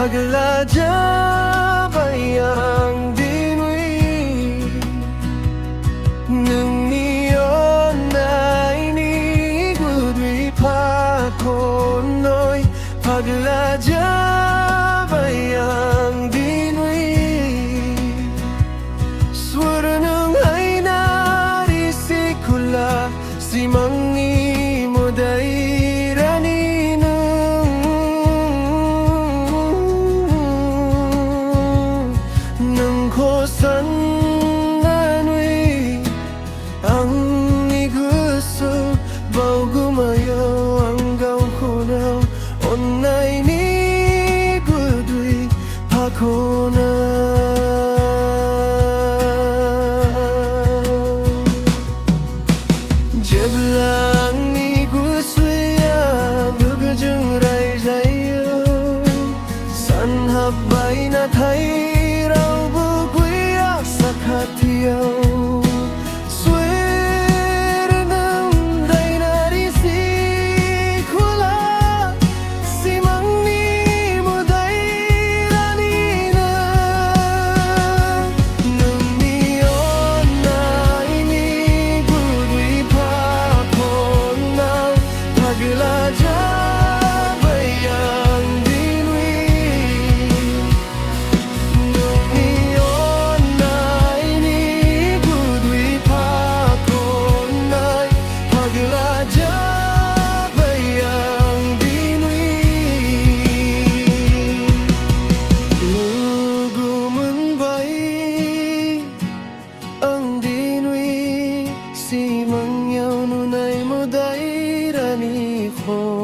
Phagla jabai ang dinwi Nwngni Onnaini gwdwi phakhonau Phagla jabai ang dinwi Swara ng hainari sikhwla Simangni mwdai rani Nwngkhwo sannanwi angni gwsw Baugwmayw ang gaukhwonw Onnaini gwdwi phakhonau Jebla angni gwswya nwgjwng raijlaiyw Sanhabbai nathai raubw gwiya sakhathiyau Daimari sikhwla Simangni mwdai rani Nwngni Onnaini gwdwi phakhonau Phagla jabai ang dinwi Nwngni Onnaini gwdwi phakhonau Phagla jabai ang dinwi Baugwmayw ang dinwi Simangni mwdai rani Nwngkhwo